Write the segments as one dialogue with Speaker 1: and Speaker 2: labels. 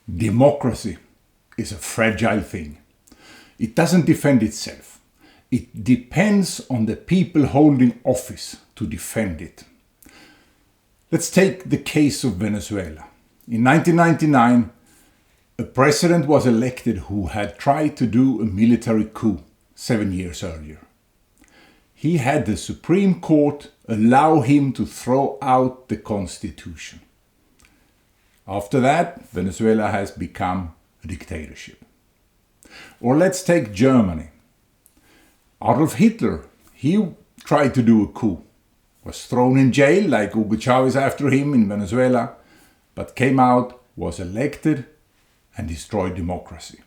Speaker 1: Democracy is a fragile thing. It doesn't defend itself. It depends on the people holding office to defend it. Let's take the case of Venezuela. In 1999, a president was elected who had tried to do a military coup 7 years earlier. He had the Supreme Court allow him to throw out the constitution. After that, Venezuela has become a dictatorship. Or let's take Germany. Adolf Hitler, he tried to do a coup, was thrown in jail like Hugo Chavez after him in Venezuela, but came out, was elected, and destroyed democracy.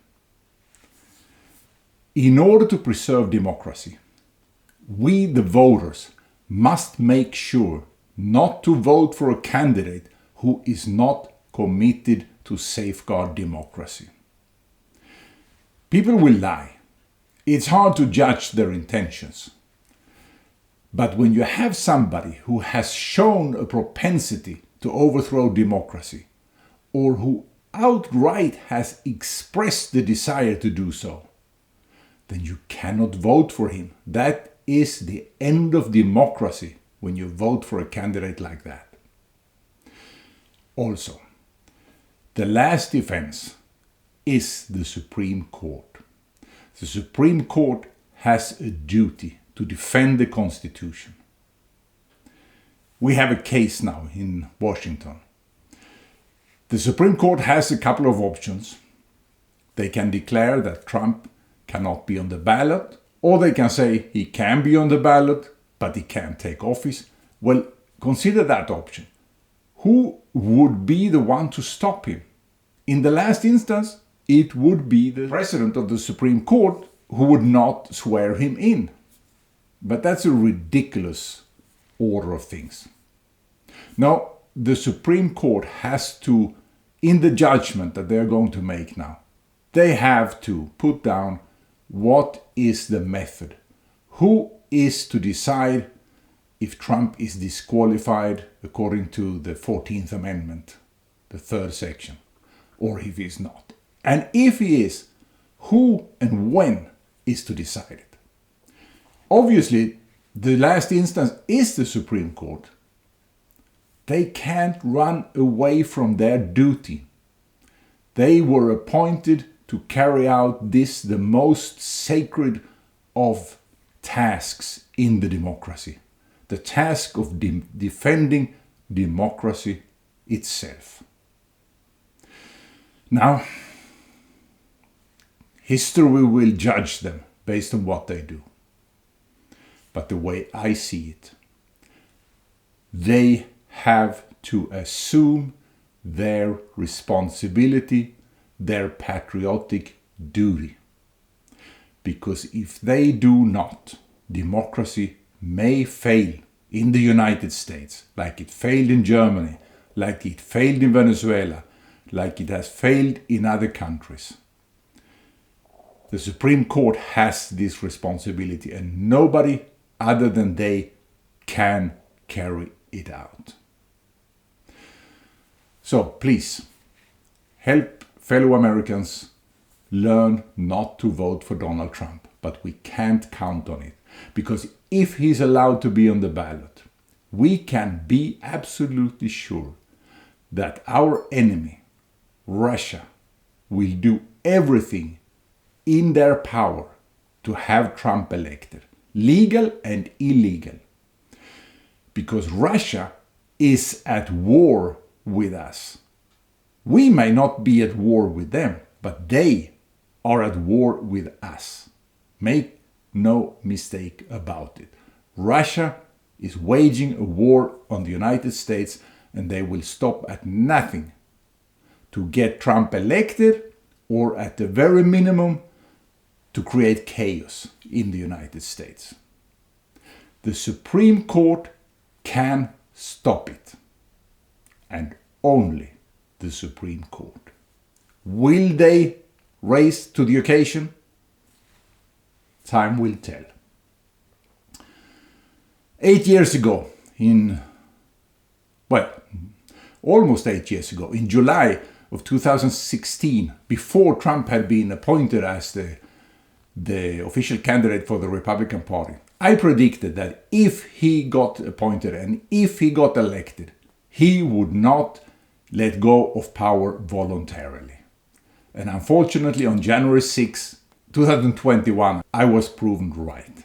Speaker 1: In order to preserve democracy, we, the voters, must make sure not to vote for a candidate who is not committed to safeguard democracy. People will lie. It's hard to judge their intentions. But when you have somebody who has shown a propensity to overthrow democracy, or who outright has expressed the desire to do so, then you cannot vote for him. That is the end of democracy when you vote for a candidate like that. Also, the last defense is the Supreme Court. The Supreme Court has a duty to defend the Constitution. We have a case now in Washington. The Supreme Court has a couple of options. They can declare that Trump cannot be on the ballot, or they can say he can be on the ballot, but he can't take office. Well, consider that option. Who would be the one to stop him? In the last instance, it would be the president of the Supreme Court who would not swear him in. But that's a ridiculous order of things. Now, the Supreme Court has to, in the judgment that they're going to make now, they have to put down what is the method. Who is to decide if Trump is disqualified according to the 14th Amendment, the third section, or if he's not. And if he is, who and when is to decide it? Obviously, the last instance is the Supreme Court. They can't run away from their duty. They were appointed to carry out this, the most sacred of tasks in the democracy. The task of defending democracy itself. Now, history will judge them based on what they do. But the way I see it, they have to assume their responsibility, their patriotic duty. Because if they do not, democracy may fail in the United States, like it failed in Germany, like it failed in Venezuela, like it has failed in other countries. The Supreme Court has this responsibility, and nobody other than they can carry it out. So please, help fellow Americans learn not to vote for Donald Trump, but we can't count on it. Because if he's allowed to be on the ballot, we can be absolutely sure that our enemy, Russia, will do everything in their power to have Trump elected, legal and illegal. Because Russia is at war with us. We may not be at war with them, but they are at war with us. Make no mistake about it. Russia is waging a war on the United States, and they will stop at nothing to get Trump elected, or at the very minimum to create chaos in the United States. The Supreme Court can stop it, and only the Supreme Court. Will they rise to the occasion? Time will tell. 8 years ago, almost 8 years ago, in July of 2016, before Trump had been appointed as the official candidate for the Republican Party, I predicted that if he got appointed and if he got elected, he would not let go of power voluntarily. And unfortunately, on January 6, 2021, I was proven right.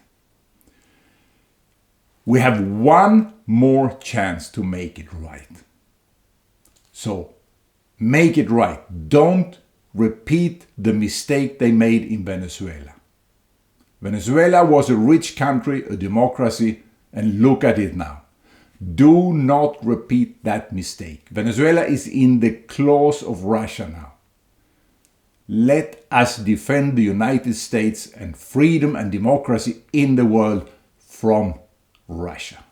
Speaker 1: We have one more chance to make it right. So, make it right. Don't repeat the mistake they made in Venezuela. Venezuela was a rich country, a democracy, and look at it now. Do not repeat that mistake. Venezuela is in the claws of Russia now. Let us defend the United States and freedom and democracy in the world from Russia.